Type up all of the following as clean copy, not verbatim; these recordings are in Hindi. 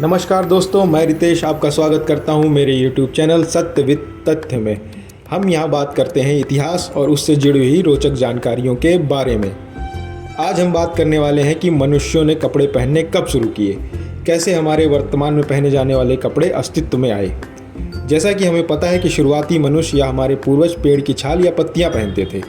नमस्कार दोस्तों, मैं रितेश आपका स्वागत करता हूं मेरे YouTube चैनल सत्य विद तथ्य में। हम यहां बात करते हैं इतिहास और उससे जुड़ी हुई रोचक जानकारियों के बारे में। आज हम बात करने वाले हैं कि मनुष्यों ने कपड़े पहनने कब शुरू किए, कैसे हमारे वर्तमान में पहने जाने वाले कपड़े अस्तित्व में आए। जैसा कि हमें पता है कि शुरुआती मनुष्य या हमारे पूर्वज पेड़ की छाल या पत्तियाँ पहनते थे।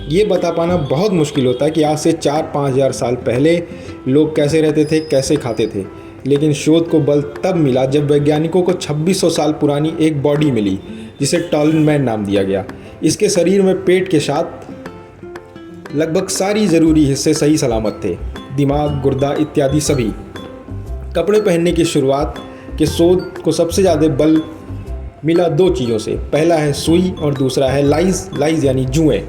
ये बता पाना बहुत मुश्किल होता है कि आज से 4-5 हज़ार साल पहले लोग कैसे रहते थे, कैसे खाते थे। लेकिन शोध को बल तब मिला जब वैज्ञानिकों को 2600 साल पुरानी एक बॉडी मिली जिसे टॉलनमैन नाम दिया गया। इसके शरीर में पेट के साथ लगभग सारी ज़रूरी हिस्से सही सलामत थे, दिमाग, गुर्दा इत्यादि सभी। कपड़े पहनने की शुरुआत के शोध को सबसे ज़्यादा बल मिला दो चीज़ों से। पहला है सुई और दूसरा है लाइज यानी जुएँ।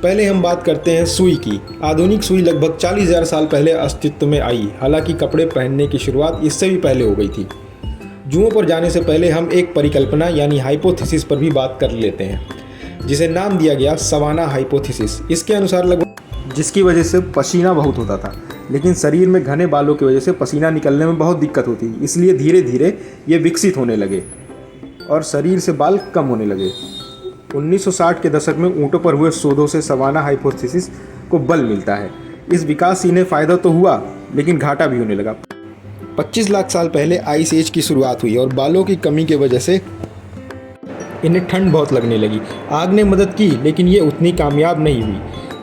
पहले हम बात करते हैं सुई की। आधुनिक सुई लगभग 40,000 साल पहले अस्तित्व में आई। हालांकि कपड़े पहनने की शुरुआत इससे भी पहले हो गई थी। जुओं पर जाने से पहले हम एक परिकल्पना यानी हाइपोथेसिस पर भी बात कर लेते हैं, जिसे नाम दिया गया सवाना हाइपोथेसिस। इसके अनुसार लगभग जिसकी वजह से पसीना बहुत होता था, लेकिन शरीर में घने बालों की वजह से पसीना निकलने में बहुत दिक्कत होती, इसलिए धीरे धीरे ये विकसित होने लगे और शरीर से बाल कम होने लगे। 1960 के दशक में ऊँटों पर हुए शोधों से सवाना हाइपोथेसिस को बल मिलता है। इस विकास से इन्हें फ़ायदा तो हुआ, लेकिन घाटा भी होने लगा। 25 लाख साल पहले आइस एज की शुरुआत हुई और बालों की कमी की वजह से इन्हें ठंड बहुत लगने लगी। आग ने मदद की, लेकिन ये उतनी कामयाब नहीं हुई।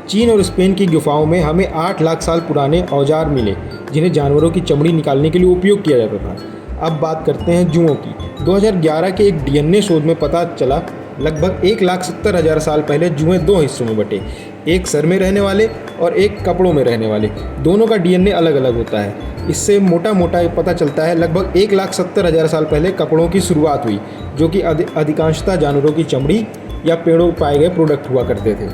चीन और स्पेन की गुफाओं में हमें 8 लाख साल पुराने औजार मिले, जिन्हें जानवरों की चमड़ी निकालने के लिए उपयोग किया जाता था। अब बात करते हैं जुओं की। 2011 के एक DNA शोध में पता चला लगभग 1,70,000 साल पहले जुएं दो हिस्सों में बटे, एक सर में रहने वाले और एक कपड़ों में रहने वाले। दोनों का DNA अलग अलग होता है। इससे मोटा पता चलता है लगभग 1,70,000 साल पहले कपड़ों की शुरुआत हुई, जो कि अधिकांशतः जानवरों की चमड़ी या पेड़ों में पाए गए प्रोडक्ट हुआ करते थे।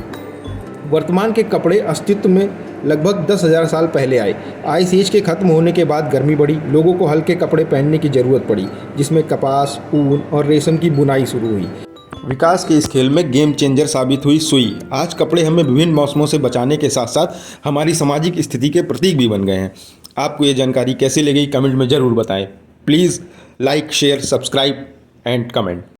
वर्तमान के कपड़े अस्तित्व में लगभग 10,000 साल पहले आए। आइस एज के खत्म होने के बाद गर्मी बढ़ी, लोगों को हल्के कपड़े पहनने की ज़रूरत पड़ी, जिसमें कपास, ऊन और रेशम की बुनाई शुरू हुई। विकास के इस खेल में गेम चेंजर साबित हुई सुई। आज कपड़े हमें विभिन्न मौसमों से बचाने के साथ साथ हमारी सामाजिक स्थिति के प्रतीक भी बन गए हैं। आपको ये जानकारी कैसी लगी कमेंट में ज़रूर बताएं। Please like, share, subscribe and comment.